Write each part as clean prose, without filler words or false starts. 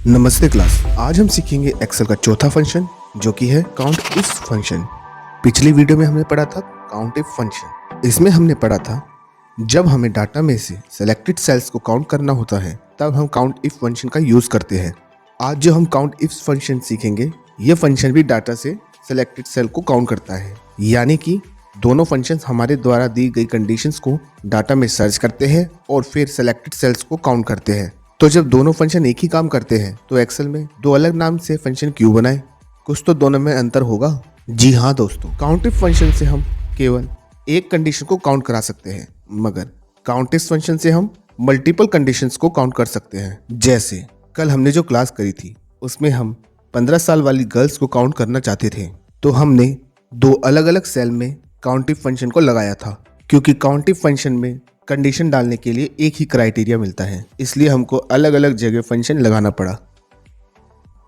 नमस्ते क्लास। आज हम सीखेंगे एक्सेल का चौथा फंक्शन जो कि है काउंट इफ फंक्शन। पिछली वीडियो में हमने पढ़ा था काउंट इफ फंक्शन। इसमें हमने पढ़ा था जब हमें डाटा में से सेलेक्टेड सेल्स को काउंट करना होता है तब हम काउंट इफ फंक्शन का यूज करते हैं। आज जो हम काउंट इफ फंक्शन सीखेंगे ये फंक्शन भी डाटा से सेलेक्टेड सेल को काउंट करता है, यानी कि दोनों फंक्शंस हमारे द्वारा दी गई कंडीशंस को डाटा में सर्च करते हैं और फिर सेलेक्टेड सेल्स को काउंट करते हैं। तो जब दोनों फंक्शन एक ही काम करते हैं तो एक्सेल में दो अलग नाम से फंक्शन क्यों बनाए? कुछ तो दोनों में अंतर होगा। जी हाँ दोस्तों, काउंट इफ फंक्शन से हम केवल एक कंडीशन को काउंट करा सकते हैं, मगर काउंट इफ फंक्शन से हम मल्टीपल कंडीशंस को काउंट कर सकते हैं। जैसे कल हमने जो क्लास करी थी उसमें हम 15 साल वाली गर्ल्स को काउंट करना चाहते थे, तो हमने दो अलग अलग सेल में काउंट इफ फंक्शन को लगाया था। क्योंकि काउंट इफ फंक्शन में कंडीशन डालने के लिए एक ही क्राइटेरिया मिलता है, इसलिए हमको अलग अलग जगह फंक्शन लगाना पड़ा।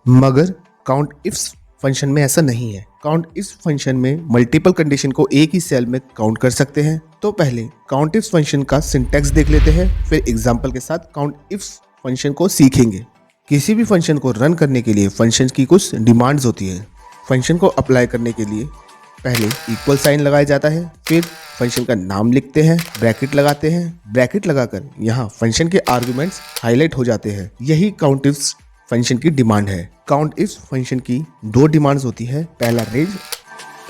मगर काउंट इफ फंक्शन में ऐसा नहीं है। काउंट इफ फंक्शन में मल्टीपल कंडीशन को एक ही सेल में काउंट कर सकते हैं। तो पहले काउंट इफ फंक्शन का सिंटैक्स देख लेते हैं, फिर एग्जांपल के साथ काउंट इफ फंक्शन को सीखेंगे। किसी भी फंक्शन को रन करने के लिए फंक्शन की कुछ डिमांड्स होती है। फंक्शन को अप्लाई करने के लिए पहले इक्वल साइन लगाया जाता है, फिर फंक्शन का नाम लिखते हैं, ब्रैकेट लगाते हैं, ब्रैकेट लगाकर यहाँ फंक्शन के आर्गुमेंट्स हाईलाइट हो जाते हैं। यही काउंट इफ फंक्शन की डिमांड है। काउंट इफ फंक्शन की दो डिमांड्स होती है, पहला रेंज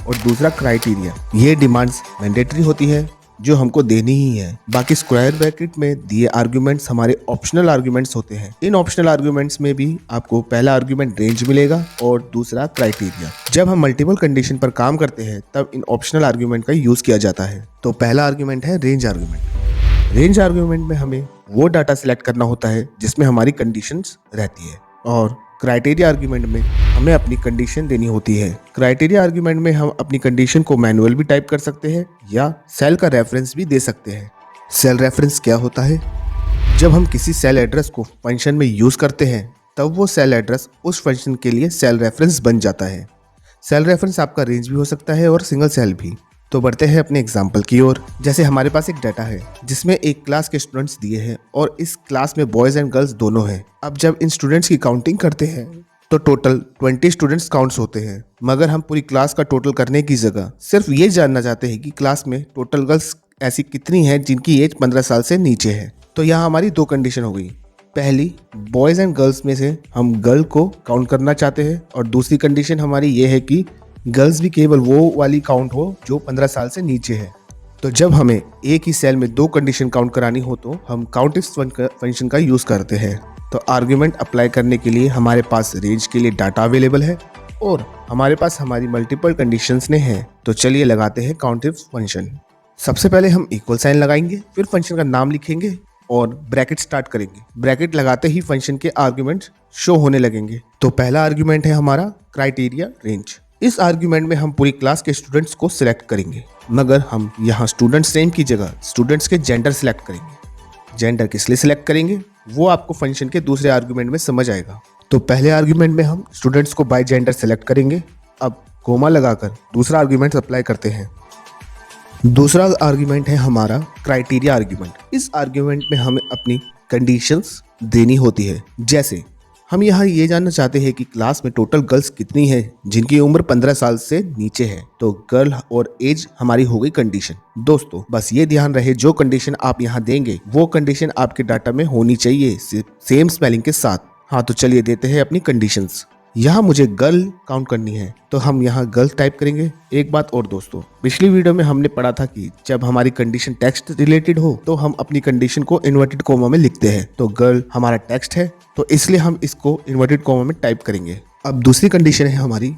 और दूसरा क्राइटेरिया। ये डिमांड्स मैंडेटरी होती है जो हमको देनी ही है। बाकी स्क्वायर ब्रैकेट में दिए आर्गुमेंट्स हमारे ऑप्शनल आर्गुमेंट्स होते हैं। इन ऑप्शनल आर्गुमेंट्स में भी आपको पहला आर्गुमेंट रेंज मिलेगा और दूसरा क्राइटेरिया। जब हम मल्टीपल कंडीशन पर काम करते हैं तब इन ऑप्शनल आर्गुमेंट का यूज किया जाता है। तो पहला आर्गुमेंट है रेंज आर्गुमेंट। रेंज आर्गुमेंट में हमें वो डाटा सिलेक्ट करना होता है जिसमें हमारी कंडीशंस रहती है, और क्राइटेरिया आर्गुमेंट में हमें अपनी कंडीशन देनी होती है। क्राइटेरिया आर्गुमेंट में हम अपनी कंडीशन को मैनुअल भी टाइप कर सकते हैं या सेल का रेफरेंस भी दे सकते हैं। सेल रेफरेंस क्या होता है? जब हम किसी सेल एड्रेस को फंक्शन में यूज करते हैं तब वो सेल एड्रेस उस फंक्शन के लिए सेल रेफरेंस बन जाता है। सेल रेफरेंस आपका रेंज भी हो सकता है और सिंगल सेल भी। तो बढ़ते हैं अपने एग्जाम्पल की ओर। जैसे हमारे पास एक डाटा है जिसमें एक क्लास के स्टूडेंट्स दिए हैं और इस क्लास में बॉयज एंड गर्ल्स दोनों हैं। अब जब इन स्टूडेंट्स की काउंटिंग करते हैं तो टोटल 20 स्टूडेंट्स काउंट्स होते हैं, मगर हम पूरी क्लास का टोटल करने की जगह सिर्फ ये जानना चाहते हैं कि क्लास में टोटल गर्ल्स ऐसी कितनी हैं जिनकी एज 15 साल से नीचे है। तो यहाँ हमारी दो कंडीशन हो गई। पहली, बॉयज एंड गर्ल्स में से हम गर्ल को काउंट करना चाहते हैं, और दूसरी कंडीशन हमारी ये है कि गर्ल्स भी केवल वो वाली काउंट हो जो 15 साल से नीचे है। तो जब हमें एक ही सेल में दो कंडीशन काउंट करानी हो तो हम काउंट इफ फंक्शन का यूज करते हैं। तो आर्गुमेंट अप्लाई करने के लिए हमारे पास रेंज के लिए डाटा अवेलेबल है और हमारे पास हमारी मल्टीपल कंडीशंस ने हैं। तो चलिए लगाते हैं काउंट इफ फंक्शन। सबसे पहले हम इक्वल साइन लगाएंगे, फिर फंक्शन का नाम लिखेंगे और ब्रैकेट स्टार्ट करेंगे। ब्रैकेट लगाते ही फंक्शन के आर्गुमेंट शो होने लगेंगे। तो पहला आर्गुमेंट है हमारा क्राइटेरिया रेंज। इस आर्गुमेंट में हम पूरी क्लास के स्टूडेंट्स को सिलेक्ट करेंगे, मगर हम यहाँ स्टूडेंट्स नेम की जगह स्टूडेंट्स के जेंडर सिलेक्ट करेंगे। जेंडर किस लिए सिलेक्ट करेंगे वो आपको फंक्शन के दूसरे आर्गुमेंट में समझ आएगा। तो पहले आर्गुमेंट में हम स्टूडेंट्स को बाय जेंडर सिलेक्ट करेंगे। अब कोमा लगाकर दूसरा आर्गुमेंट अप्लाई करते हैं। दूसरा आर्गुमेंट है हमारा क्राइटेरिया आर्गुमेंट। इस आर्गुमेंट में हमें अपनी कंडीशंस देनी होती है। जैसे हम यहाँ ये जानना चाहते हैं कि क्लास में टोटल गर्ल्स कितनी है जिनकी उम्र 15 साल से नीचे है। तो गर्ल और एज हमारी हो गई कंडीशन। दोस्तों बस ये ध्यान रहे, जो कंडीशन आप यहाँ देंगे वो कंडीशन आपके डाटा में होनी चाहिए, सेम स्पेलिंग के साथ। हाँ तो चलिए देते हैं अपनी कंडीशंस। यहाँ मुझे गर्ल काउंट करनी है तो हम यहाँ गर्ल टाइप करेंगे। एक बात और दोस्तों, पिछली वीडियो में हमने पढ़ा था कि जब हमारी कंडीशन टेक्स्ट रिलेटेड हो तो हम अपनी कंडीशन को इन्वर्टेड कोमा में लिखते हैं। तो गर्ल हमारा टेक्स्ट है तो इसलिए हम इसको इन्वर्टेड कोमा में टाइप करेंगे। अब दूसरी कंडीशन है हमारी,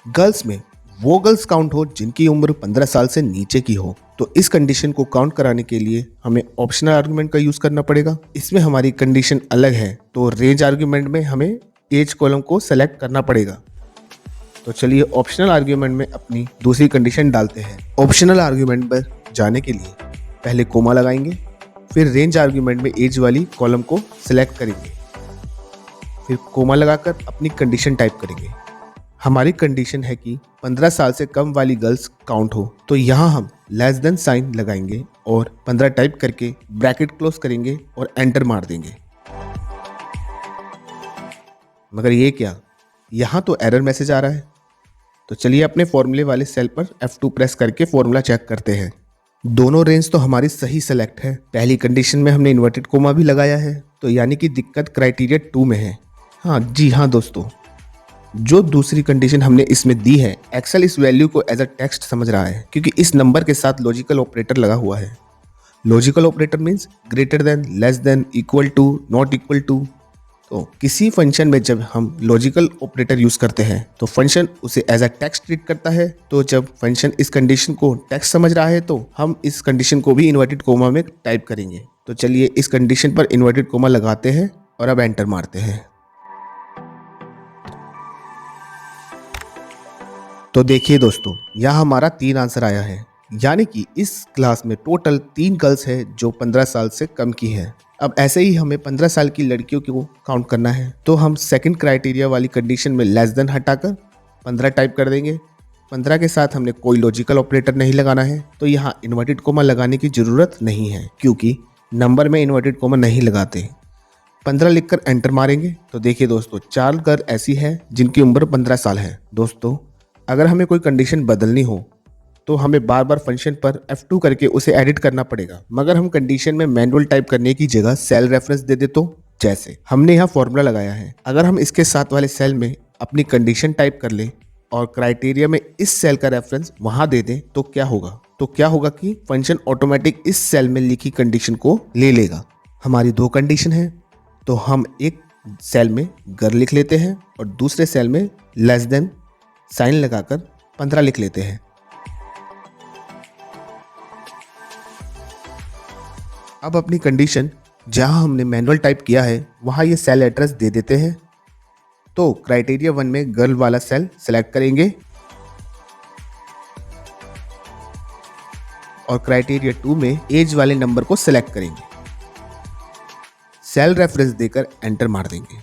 गर्ल्स में वो गर्ल्स काउंट हो जिनकी उम्र 15 साल से नीचे की हो। तो इस कंडीशन को काउंट कराने के लिए हमें ऑप्शनल आर्गुमेंट का यूज करना पड़ेगा। इसमें हमारी कंडीशन अलग है, तो रेंज आर्गुमेंट में हमें एज कॉलम को सेलेक्ट करना पड़ेगा। तो चलिए ऑप्शनल आर्गुमेंट में अपनी दूसरी कंडीशन डालते हैं। ऑप्शनल आर्गुमेंट पर जाने के लिए पहले कोमा लगाएंगे, फिर रेंज आर्गुमेंट में एज वाली कॉलम को सिलेक्ट करेंगे, फिर कोमा लगाकर अपनी कंडीशन टाइप करेंगे। हमारी कंडीशन है कि 15 साल से कम वाली गर्ल्स काउंट हो। तो यहाँ हम लेस देन साइन लगाएंगे और 15 टाइप करके ब्रैकेट क्लोज करेंगे और एंटर मार देंगे। मगर ये क्या, यहाँ तो एरर मैसेज आ रहा है। तो चलिए अपने फॉर्मूले वाले सेल पर F2 प्रेस करके फॉर्मूला चेक करते हैं। दोनों रेंज तो हमारी सही सेलेक्ट है। पहली कंडीशन में हमने इन्वर्टेड कोमा भी लगाया है, तो यानी कि दिक्कत क्राइटेरिया 2 में है। हाँ जी हाँ दोस्तों, जो दूसरी कंडीशन हमने इसमें दी है, एक्सेल इस वैल्यू को एज अ टेक्स्ट समझ रहा है, क्योंकि इस नंबर के साथ लॉजिकल ऑपरेटर लगा हुआ है। Logical operator means greater than, less than, equal to, not equal to. तो किसी फंक्शन में जब हम लॉजिकल ऑपरेटर यूज करते हैं तो फंक्शन उसे एज अ टेक्स्ट ट्रीट करता है। तो जब फंक्शन इस कंडीशन को टेक्स्ट समझ रहा है तो हम इस कंडीशन को भी इन्वर्टेड कोमा में टाइप करेंगे। तो चलिए इस कंडीशन पर इन्वर्टेड कोमा लगाते हैं और अब एंटर मारते हैं। तो देखिए दोस्तों, यहाँ हमारा 3 आंसर आया है, यानी कि इस क्लास में टोटल 3 गर्ल्स है जो 15 साल से कम की है। अब ऐसे ही हमें 15 साल की लड़कियों को काउंट करना है, तो हम सेकंड क्राइटेरिया वाली कंडीशन में लेस देन हटाकर 15 टाइप कर देंगे। 15 के साथ हमने कोई लॉजिकल ऑपरेटर नहीं लगाना है, तो यहाँ इन्वर्टेड कोमा लगाने की जरूरत नहीं है, क्योंकि नंबर में इन्वर्टेड कोमा नहीं लगाते। 15 लिखकर एंटर मारेंगे तो देखिए दोस्तों, 4 गर्ल ऐसी है जिनकी उम्र 15 साल है। दोस्तों, अगर हमें कोई कंडीशन बदलनी हो तो हमें बार बार फंक्शन पर F2 करके उसे एडिट करना पड़ेगा, मगर हम कंडीशन में मैनुअल टाइप करने की जगह सेल रेफरेंस दे दे तो जैसे हमने यहाँ फॉर्मूला लगाया है, अगर हम इसके साथ वाले सेल में अपनी कंडीशन टाइप कर ले और क्राइटेरिया में इस सेल का रेफरेंस वहां दे दें तो क्या होगा कि फंक्शन ऑटोमेटिक इस सेल में लिखी कंडीशन को ले लेगा। हमारी 2 कंडीशन है, तो हम एक सेल में गर्ल लिख लेते हैं और दूसरे सेल में लेस देन साइन लगाकर 15 लिख लेते हैं। अब अपनी कंडीशन जहां हमने मैनुअल टाइप किया है वहां ये सेल एड्रेस दे देते हैं। तो क्राइटेरिया 1 में गर्ल वाला सेल सेलेक्ट करेंगे और क्राइटेरिया 2 में एज वाले नंबर को सेलेक्ट करेंगे। सेल रेफरेंस देकर एंटर मार देंगे।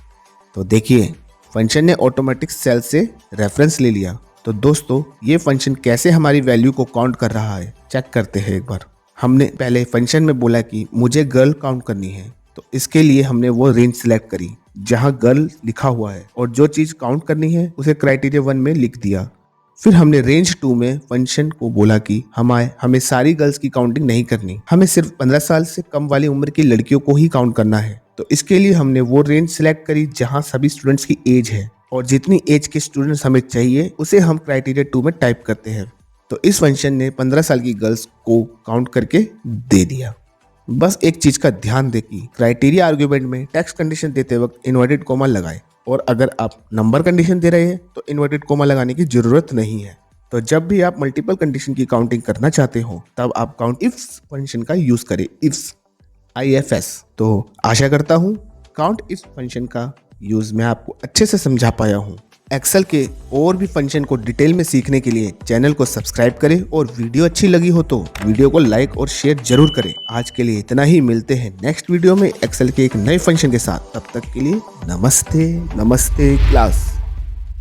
तो देखिए, फंक्शन ने ऑटोमेटिक सेल से रेफरेंस ले लिया। तो दोस्तों, ये फंक्शन कैसे हमारी वैल्यू को काउंट कर रहा है चेक करते हैं एक बार। हमने पहले फंक्शन में बोला कि मुझे गर्ल काउंट करनी है, तो इसके लिए हमने वो रेंज सिलेक्ट करी जहां गर्ल लिखा हुआ है और जो चीज काउंट करनी है उसे क्राइटेरिया 1 में लिख दिया। फिर हमने रेंज 2 में फंक्शन को बोला कि हमें सारी गर्ल्स की काउंटिंग नहीं करनी, हमें सिर्फ 15 साल से कम वाली उम्र की लड़कियों को ही काउंट करना है। तो इसके लिए हमने वो रेंज सिलेक्ट करी जहां सभी स्टूडेंट्स की एज है और जितनी एज के स्टूडेंट्स हमें चाहिए उसे हम क्राइटेरिया 2 में टाइप करते हैं। तो इस फंक्शन ने 15 साल की गर्ल्स को काउंट करके दे दिया। बस एक चीज का ध्यान दें कि क्राइटेरिया आर्गुमेंट में टेक्स्ट कंडीशन देते वक्त इन्वर्टेड कोमा लगाए, और अगर आप नंबर कंडीशन दे रहे हैं तो इन्वर्टेड कोमा लगाने की जरूरत नहीं है। तो जब भी आप मल्टीपल कंडीशन की काउंटिंग करना चाहते हो तब आप काउंट इफ फंक्शन का यूज करें, इफ्स IFS। तो आशा करता हूँ काउंट इफ फंक्शन का यूज मैं आपको अच्छे से समझा पाया हूँ। एक्सेल के और भी फंक्शन को डिटेल में सीखने के लिए चैनल को सब्सक्राइब करें और वीडियो अच्छी लगी हो तो वीडियो को लाइक और शेयर जरूर करें। आज के लिए इतना ही, मिलते हैं नेक्स्ट वीडियो में एक्सेल के एक नए फंक्शन के साथ। तब तक के लिए नमस्ते क्लास।